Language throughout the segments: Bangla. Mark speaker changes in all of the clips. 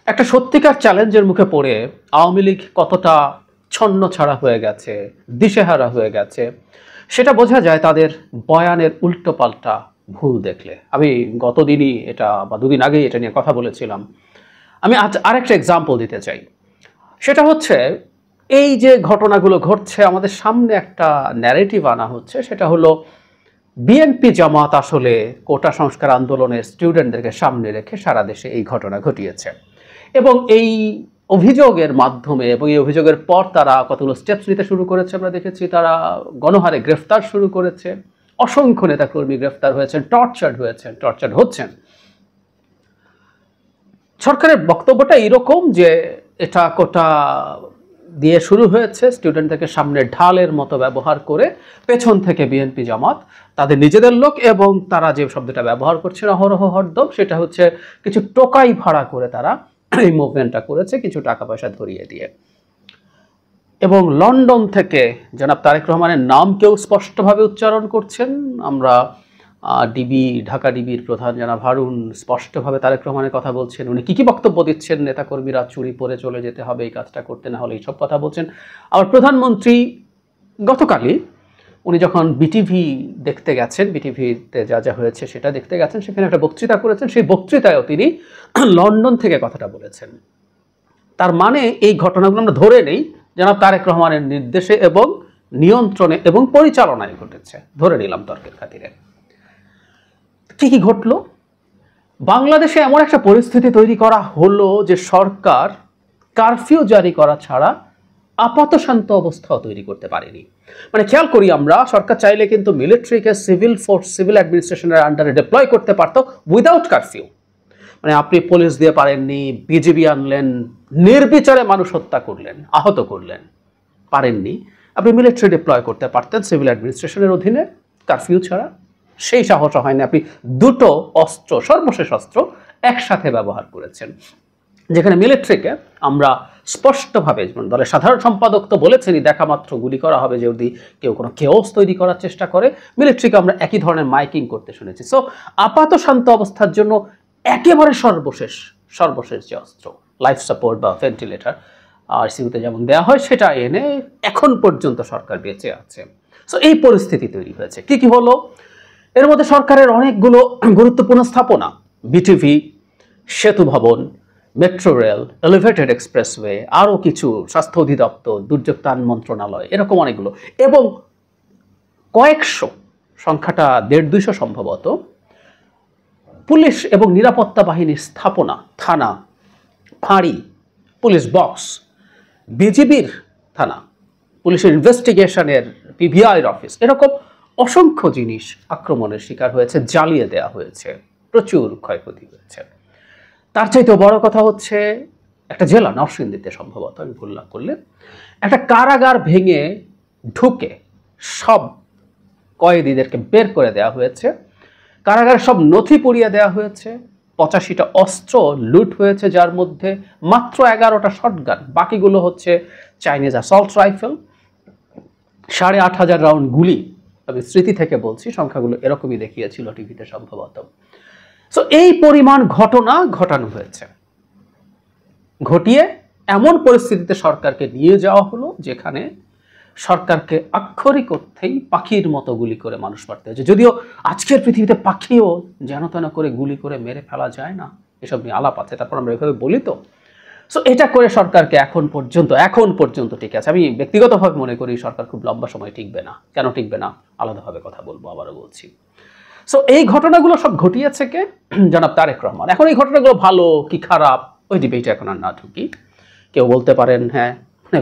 Speaker 1: একটা সত্যিকার চ্যালেঞ্জের মুখে পড়ে আওয়ামী লীগ কতটা ছন্নছাড়া হয়ে গেছে, দিশেহারা হয়ে গেছে, সেটা বোঝা যায় তাদের বয়ানের উল্টোপাল্টা ভুল দেখলে। আমি গতদিনই এটা বা দুদিন আগেই এটা নিয়ে কথা বলেছিলাম। আমি আজ আরেকটা এক্সাম্পল দিতে চাই। সেটা হচ্ছে, এই যে ঘটনাগুলো ঘটছে, আমাদের সামনে একটা ন্যারেটিভ আনা হচ্ছে, সেটা হলো বিএনপি জামাত আসলে কোটা সংস্কার আন্দোলনের স্টুডেন্টদেরকে সামনে রেখে সারা দেশে এই ঘটনা ঘটিয়েছে, এবং এই অভিযোগের মাধ্যমে এবং এই অভিযোগের পর তারা কতগুলো স্টেপস নিতে শুরু করেছে। আমরা দেখেছি তারা গণহারে গ্রেফতার শুরু করেছে, অসংখ্য নেতাকর্মী গ্রেফতার হয়েছেন, টর্চার্ড হচ্ছেন। সরকারের বক্তব্যটা এরকম যে এটা কোটা দিয়ে শুরু হয়েছে, স্টুডেন্টদেরকে সামনে ঢালের মতো ব্যবহার করে পেছন থেকে বিএনপি জামাত তাদের নিজেদের লোক, এবং তারা যে শব্দটা ব্যবহার করছে অহরহ হরদম, সেটা হচ্ছে কিছু টোকাই ভাড়া করে তারা এই মুভমেন্টটা করেছে, কিছু টাকা পয়সা ধরিয়ে দিয়ে। এবং লন্ডন থেকে জনাব তারেক রহমানের নাম কেউ স্পষ্টভাবে উচ্চারণ করছেন। আমরা ঢাকা ডিবির প্রধান জনাব হারুন স্পষ্টভাবে তারেক রহমানের কথা বলছেন। উনি কি বক্তব্য দিচ্ছেন, নেতাকর্মীরা চুরি পরে চলে যেতে হবে, এই কাজটা করতে না হলে এইসব কথা বলছেন। আবার প্রধানমন্ত্রী গতকালই উনি যখন বিটিভি দেখতে গেছেন, বিটিভিতে যা যা হয়েছে সেটা দেখতে গেছেন, সেখানে একটা বক্তৃতা করেছেন। সেই বক্তৃতায়ও তিনি লন্ডন থেকে কথাটা বলেছেন। তার মানে এই ঘটনাগুলো আমরা ধরে নেই জনাব তারেক রহমানের নির্দেশে এবং নিয়ন্ত্রণে এবং পরিচালনায় ঘটেছে, ধরে নিলাম তর্কের খাতিরে। কি ঘটলো? বাংলাদেশে এমন একটা পরিস্থিতি তৈরি করা হলো যে সরকার কারফিউ জারি করা ছাড়া আপাত শান্ত অবস্থাও তৈরি করতে পারেনি। মানে খেয়াল করি আমরা, সরকার চাইলে কিন্তু মিলিটারিকে সিভিল ফোর্স, সিভিল অ্যাডমিনিস্ট্রেশনের আন্ডারে ডিপ্লয় করতে পারতো উইদাউট কারফিউ। মানে আপনি পুলিশ দিয়ে পারেননি, বিজিবি আনলেন, নির্বিচারে মানুষ হত্যা করলেন, আহত করলেন, পারেননি। আপনি মিলিটারি ডিপ্লয় করতে পারতেন সিভিল অ্যাডমিনিস্ট্রেশনের অধীনে কারফিউ ছাড়া। সেই সাহস হয়নি। আপনি দুটো অস্ত্র, সর্বশেষ অস্ত্র একসাথে ব্যবহার করেছেন, যেখানে মিলিটারিকে আমরা স্পষ্টভাবে, দলের সাধারণ সম্পাদক তো বলেছেনই দেখা মাত্র গুলি করা হবে যদি কেউ কোনো কেওস তৈরি করার চেষ্টা করে। মিলিটারিকে আমরা একই ধরনের মাইকিং করতে শুনেছি। সো আপাত শান্ত অবস্থার জন্য একেবারে সর্বশেষ যে অস্ত্র, লাইফ সাপোর্ট বা ভেন্টিলেটর আইসিইউতে যেমন দেওয়া হয়, সেটা এনে এখন পর্যন্ত সরকার বেঁচে আছে। সো এই পরিস্থিতি তৈরি হয়েছে। কি হলো? এর মধ্যে সরকারের অনেকগুলো গুরুত্বপূর্ণ স্থাপনা, বিটিভি, সেতু ভবন, মেট্রো রেল, এলিভেটেড এক্সপ্রেসওয়ে, আরও কিছু, স্বাস্থ্য অধিদপ্তর, দুর্যোগ ত্রাণ মন্ত্রণালয়, এরকম অনেকগুলো, এবং কয়েকশো, সংখ্যাটা 150-200 সম্ভবত, পুলিশ এবং নিরাপত্তা বাহিনীর স্থাপনা, থানা, ফাঁড়ি, পুলিশ বক্স, বিজিবির থানা, পুলিশের ইনভেস্টিগেশনের পিবিআইর অফিস, এরকম অসংখ্য জিনিস আক্রমণের শিকার হয়েছে, জ্বালিয়ে দেওয়া হয়েছে, প্রচুর ক্ষয়ক্ষতি হয়েছে। তার চাইতেও বড় কথা হচ্ছে, একটা জেলা নরসিংদীতে সম্ভবত, আমি ভুল না করলে, একটা কারাগার ভেঙে ঢুকে সব কয়েদিদেরকে বের করে দেওয়া হয়েছে, কারাগারের সব নথি পুড়িয়ে দেওয়া হয়েছে, 85টা অস্ত্র লুট হয়েছে, যার মধ্যে মাত্র 11টা শটগান, বাকিগুলো হচ্ছে চাইনিজ অ্যাসল্ট রাইফেল, 8,500 রাউন্ড গুলি। আমি স্মৃতি থেকে বলছি, সংখ্যাগুলো এরকমই দেখিয়েছিল টিভিতে সম্ভবত। সো এই পরিমাণ ঘটনা ঘটানো হয়েছে, ঘটিয়ে এমন পরিস্থিতিতে সরকারকে নিয়ে যাওয়া হলো যেখানে সরকারকে আক্ষরিক অর্থেই পাখির মতো গুলি করে মানুষ মারতে হয়েছে। যদিও আজকের পৃথিবীতে পাখিও যেন তেন করে গুলি করে মেরে ফেলা যায় না, এসব নিয়ে আলাপ আছে, তারপর আমরা এভাবে বলি তো। সো এটা করে সরকারকে এখন পর্যন্ত ঠিক আছে। আমি ব্যক্তিগতভাবে মনে করি সরকার খুব লম্বা সময় টিকবে না। কেন টিকবে না আলাদাভাবে কথা বলবো, আবারও বলছি। সো এই ঘটনাগুলো সব ঘটিয়েছে কে? জনাব তারেক রহমান। এখন এই ঘটনাগুলো ভালো কি খারাপ ওই ডিবেটে এখন আর না ঢুকি। কেউ বলতে পারেন হ্যাঁ,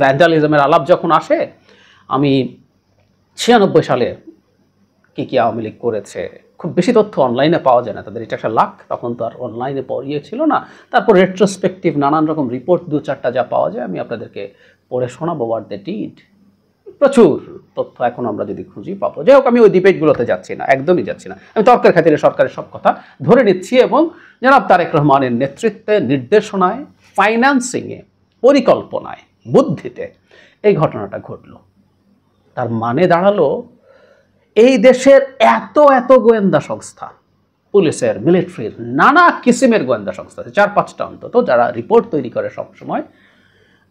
Speaker 1: ভ্যান্ডালিজমের আলাপ যখন আসে, আমি 96 সালে কি আওয়ামী লীগ করেছে, খুব বেশি তথ্য অনলাইনে পাওয়া যায় না, তাদের এটা একটা লাখ, তখন তো আর অনলাইনে পড়িয়ে ছিল না। তারপর রেট্রোস্পেক্টিভ নানান রকম রিপোর্ট 2-4টা যা পাওয়া যায় আমি আপনাদেরকে পড়ে শোনাবো, হোয়াট দে ডিড। প্রচুর তথ্য এখন আমরা যদি খুঁজি পাবো। যাই হোক, আমি ওই ডিবেটগুলোতে যাচ্ছি না, একদমই যাচ্ছি না। আমি তর্কের খাতিরে সরকারের সব কথা ধরে নিচ্ছি এবং জনাব তারেক রহমানের নেতৃত্বে, নির্দেশনায়, ফাইন্যান্সিংয়ে, পরিকল্পনায়, বুদ্ধিতে এই ঘটনাটা ঘটলো। তার মানে দাঁড়ালো, এই দেশের এত গোয়েন্দা সংস্থা, পুলিশের, মিলিটারির, নানা কিসিমের গোয়েন্দা সংস্থা আছে, 4-5টা অন্তত, যারা রিপোর্ট তৈরি করে সবসময়।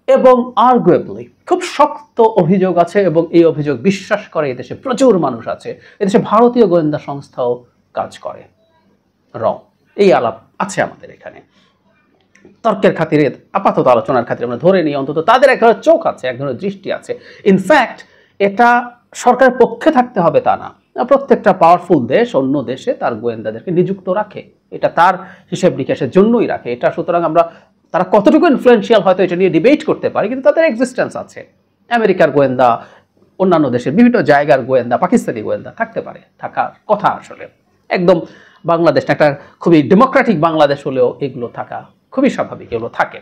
Speaker 1: এবং আর্গুয়েবলি খুব শক্ত অভিযোগ আছে, এবং এই অভিযোগ বিশ্বাস করে এদেশে প্রচুর মানুষ আছে, এদেশে ভারতীয় গোয়েন্দা সংস্থাও কাজ করে। রং এই আলাপ আছে আমাদের এখানে। তর্কের খাতিরে, আপাতত আলোচনার খাতিরে আমরা ধরে নিই অন্তত তাদের এক ধরনের চোখ আছে, এক ধরনের দৃষ্টি আছে। ইনফ্যাক্ট এটা সরকারের পক্ষে থাকতে হবে তা না, প্রত্যেকটা পাওয়ারফুল দেশ অন্য দেশে তার গোয়েন্দাদেরকে নিযুক্ত রাখে, এটা তার হিসেব নিকেশের জন্যই রাখে এটা। সুতরাং আমরা তারা কতটুকু ইনফ্লুয়েন্সিয়াল হয়তো এটা নিয়ে ডিবেট করতে পারি, কিন্তু তাদের এক্সিস্টেন্স আছে। আমেরিকার গোয়েন্দা, অন্যান্য দেশের বিভিন্ন জায়গার গোয়েন্দা, পাকিস্তানি গোয়েন্দা থাকতে পারে, থাকার কথা। আসলে একদম বাংলাদেশ একটা খুবই ডেমোক্রেটিক বাংলাদেশ হলেও এগুলো থাকা খুবই স্বাভাবিক, এগুলো থাকে।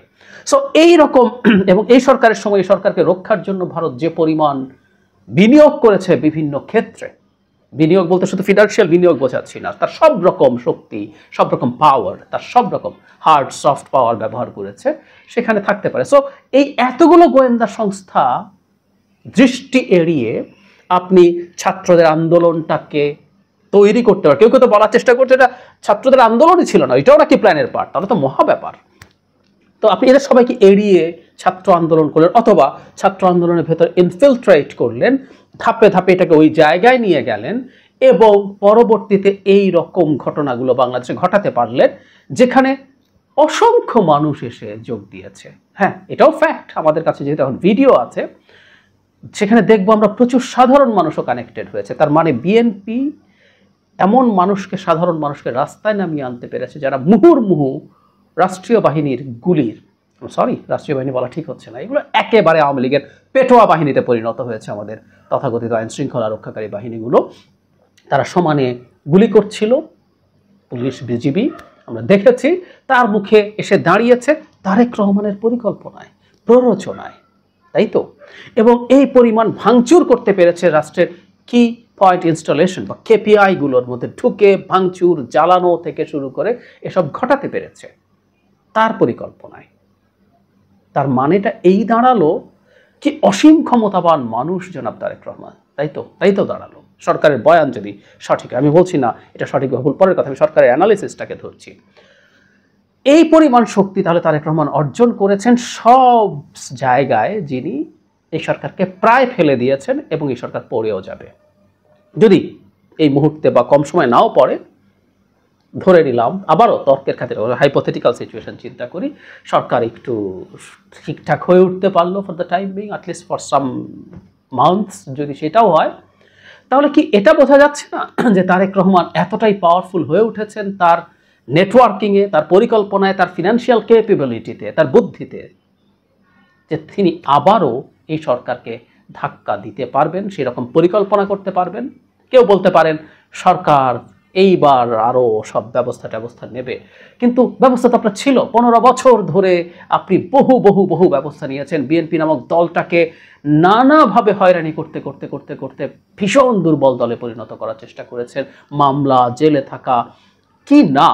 Speaker 1: সো এই রকম, এবং এই সরকারের সময় এই সরকারকে রক্ষার জন্য ভারত যে পরিমাণ বিনিয়োগ করেছে বিভিন্ন ক্ষেত্রে, বিনিয়োগ বলতে শুধু ফিনান্সিয়াল বিনিয়োগ বোঝাচ্ছি না, তার সব রকম শক্তি, সব রকম পাওয়ার, তার সব রকম হার্ড সফট পাওয়ার ব্যবহার করেছে, সেখানে থাকতে পারে। সো এই এতগুলো গোয়েন্দা সংস্থা দৃষ্টি এড়িয়ে আপনি ছাত্রদের আন্দোলনটাকে তৈরি করতে পারে। কেউ কেউ তো বলার চেষ্টা করছে এটা ছাত্রদের আন্দোলনই ছিল না, এটাও নাকি প্ল্যানের পার্ট, তাহলে তো মহা ব্যাপার। তো আপনি এদের সবাইকে এড়িয়ে ছাত্র আন্দোলন করলেন, অথবা ছাত্র আন্দোলনের ভেতর ইনফিলট্রেট করলেন, ধাপে ধাপে এটাকে ওই জায়গায় নিয়ে গেলেন, এবং পরবর্তীতে এই রকম ঘটনাগুলো বাংলাদেশে ঘটাতে পারলেন যেখানে অসংখ্য মানুষ এসে যোগ দিয়েছে। হ্যাঁ, এটাও ফ্যাক্ট, আমাদের কাছে যেহেতু এখন ভিডিও আছে, সেখানে দেখবো আমরা প্রচুর সাধারণ মানুষও কানেক্টেড হয়েছে। তার মানে বিএনপি এমন মানুষকে, সাধারণ মানুষকে রাস্তায় নামিয়ে আনতে পেরেছে যারা মুহুর্মুহু রাষ্ট্রীয় বাহিনীর গুলির, রাষ্ট্রীয় বাহিনী বলা ঠিক হচ্ছে না, এগুলো একেবারে আওয়ামী লীগের পেটোয়া বাহিনীতে পরিণত হয়েছে আমাদের তথাকথিত আইন শৃঙ্খলা রক্ষাকারী বাহিনীগুলো। তারা সমানে গুলি করছিল, পুলিশ, বিজিবি, আমরা দেখেছি। তার মুখে এসে দাঁড়িয়েছে তারেক রহমানের পরিকল্পনায়, প্ররোচনায়, তাই তো? এবং এই পরিমাণ ভাঙচুর করতে পেরেছে রাষ্ট্রের কি পয়েন্ট ইনস্টলেশন বা কেপিআই গুলোর মধ্যে ঢুকে ভাঙচুর, জ্বালানো থেকে শুরু করে এসব ঘটাতে পেরেছে তার পরিকল্পনায়। তার মানেটা এই দাঁড়ালো কি অসীম ক্ষমতাবান মানুষ জনাব তারেক রহমান, তাই তো দাঁড়ালো। সরকারের বয়ান যদি সঠিক, আমি বলছি না এটা সঠিক বা ভুল, পরের কথা, আমি সরকারের অ্যানালিসিসটাকে ধরছি। এই পরিমাণ শক্তি তাহলে তারেক রহমান অর্জন করেছেন সব জায়গায়, যিনি এই সরকারকে প্রায় ফেলে দিয়েছেন, এবং এই সরকার পড়েও যাবে। যদি এই মুহূর্তে বা কম সময় নাও পড়ে, ধরে নিলাম, আবারও তর্কের খাতিরে হাইপোথেটিক্যাল সিচুয়েশন চিন্তা করি, সরকার একটু ঠিকঠাক হয়ে উঠতে পারলো for the time being, at least for some months, যদি সেটাও হয়, তাহলে কি এটা বোঝা যাচ্ছে না যে তারেক রহমান এতটাই পাওয়ারফুল হয়ে উঠেছেন তার নেটওয়ার্কিংয়ে, তার পরিকল্পনায়, তার ফিনান্সিয়াল ক্যাপেবিলিটিতে, তার বুদ্ধিতে, যে তিনি আবারও এই সরকারকে ধাক্কা দিতে পারবেন, সেরকম পরিকল্পনা করতে পারবেন। কেউ বলতে পারেন সরকার এইবার আরও সব ব্যবস্থা নেবে, কিন্তু ব্যবস্থা তো আপনার ছিল 15 বছর ধরে, আপনি বহু বহু বহু ব্যবস্থা নিয়েছেন। বিএনপি নামক দলটাকে নানাভাবে হয়রানি করতে করতে করতে করতে ভীষণ দুর্বল দলে পরিণত করার চেষ্টা করেছেন, মামলা, জেলে থাকা, কি না,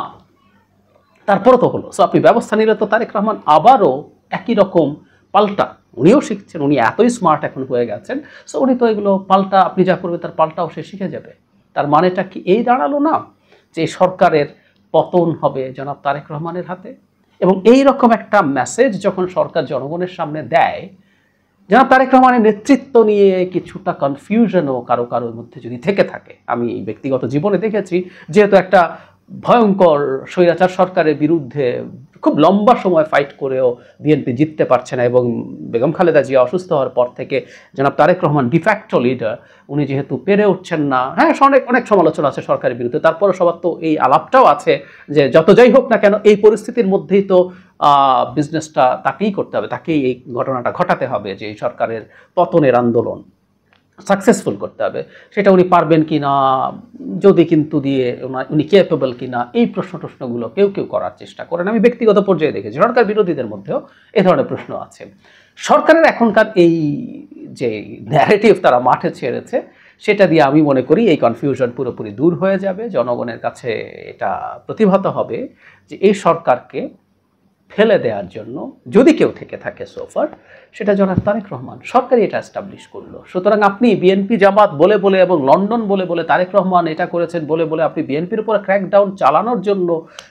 Speaker 1: তারপরে তো হলো। সো আপনি ব্যবস্থা নিলে তো তারেক রহমান আবারও একই রকম পাল্টা, উনিও শিখছেন, উনি এতই স্মার্ট এখন হয়ে গেছেন, সো উনি তো এগুলো পাল্টা, আপনি যা করবে তার পাল্টাও সে শিখে যাবে। তার মানেটা কি এই দাঁড়ালো না যে সরকারের পতন হবে জনাব তারেক রহমানের হাতে? এবং এই রকম একটা মেসেজ যখন সরকার জনগণের সামনে দেয়, জনাব তারেক রহমানের নেতৃত্ব নিয়ে কিছুটা কনফিউশনও কারো কারোর মধ্যে যদি থেকে থাকে, আমি ব্যক্তিগত জীবনে দেখেছি, যেহেতু একটা ভয়ঙ্কর স্বৈরাচার সরকারের বিরুদ্ধে খুব লম্বা সময় ফাইট করেও বিএনপি জিততে পারছে না, এবং বেগম খালেদা জিয়া অসুস্থ হওয়ার পর থেকে জনাব তারেক রহমান ডিফ্যাক্টো লিডার, উনি যেহেতু পেরে উঠছেন না, হ্যাঁ অনেক সমালোচনা আছে সরকারের বিরুদ্ধে, তারপরে সবার তো এই আলাপটাও আছে যে যত যাই হোক না কেন এই পরিস্থিতির মধ্যেই তো বিজনেসটা তাকেই করতে হবে, তাকেই এই ঘটনাটা ঘটাতে হবে, যে এই সরকারের পতনের আন্দোলন সাকসেসফুল করতে হবে। সেটা উনি পারবেন কি না, যদি কিন্তু দিয়ে উনি ক্যাপেবল কি না, এই প্রশ্নগুলো কেউ করার চেষ্টা করেন। আমি ব্যক্তিগত পর্যায়ে দেখেছি সরকার বিরোধীদের মধ্যেও এ ধরনের প্রশ্ন আছে। সরকারের এখনকার এই যে ন্যারেটিভ তারা মাঠে ছেড়েছে, সেটা দিয়ে আমি মনে করি এই কনফিউশন পুরোপুরি দূর হয়ে যাবে, জনগণের কাছে এটা প্রতিভাত হবে যে এই সরকারকে ফেলে দেওয়ার জন্য যদি কেউ থেকে থাকে সোফার, সেটা জনাব তারেক রহমান। সরকারই এটা এস্টাবলিশ করলো। সুতরাং আপনি বিএনপি জামাত বলে বলে এবং লন্ডন বলে বলে তারেক রহমান এটা করেছেন বলে বলে আপনি বিএনপির উপর ক্র্যাকডাউন চালানোর জন্য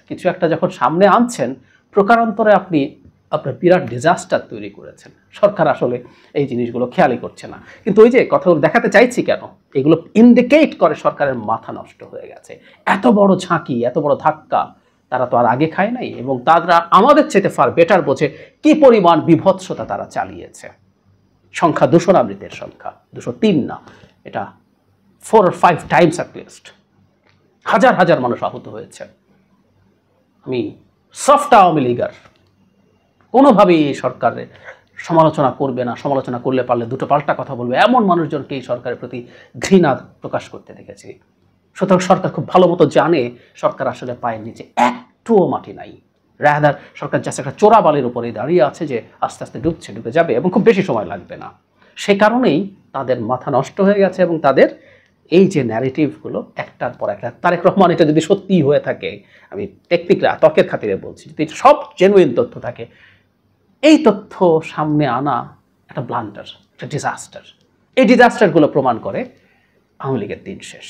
Speaker 1: কিছু একটা যখন সামনে আনছেন, প্রকারান্তরে আপনি আপনার বিরাট ডিজাস্টার তৈরি করেছেন। সরকার আসলে এই জিনিসগুলো খেয়ালই করছে না। কিন্তু ওই যে কথাগুলো দেখাতে চাইছি কেন, এগুলো ইন্ডিকেট করে সরকারের মাথা নষ্ট হয়ে গেছে। এত বড় ঝাঁকি, এত বড় ধাক্কা তারা তো আর আগে খায় নাই, এবং তারা আমাদের চেয়ে ফার বেটার বোঝে কি পরিমাণ বিভৎসতা তারা চালিয়েছে। সংখ্যা দূষণামৃতের সংখ্যা 203 না, এটা 4 or 5 টাইমস অ্যাটলিস্ট। হাজার হাজার মানুষ আহত হয়েছে। আমি সফট আওয়ামী লীগার কোনোভাবেই এই সরকারের সমালোচনা করবে না, সমালোচনা করলে পারলে দুটো পাল্টা কথা বলবে এমন মানুষজনকে এই সরকারের প্রতি ঘৃণা প্রকাশ করতে দেখেছি। সুতরাং সরকার খুব ভালো মতো জানে সরকার আসলে পায়ের নিচে একটুও মাটি নাই। রাদার সরকার জাস্ট একটা চোরাবালির উপরে দাঁড়িয়ে আছে যে আস্তে আস্তে ডুবে যাবে এবং খুব বেশি সময় লাগবে না। সে কারণেই তাদের মাথা নষ্ট হয়ে গেছে এবং তাদের এই যে ন্যারেটিভগুলো একটার পর একটা, তারেক রহমান এটা যদি সত্যিই হয়ে থাকে, আমি টেকনিক্যাল তর্কের খাতিরে বলছি, যদি সব জেনুইন তথ্য থাকে, এই তথ্য সামনে আনা একটা ব্লান্ডার, একটা ডিজাস্টার। এই ডিজাস্টারগুলো প্রমাণ করে আওয়ামী লীগের দিন শেষ।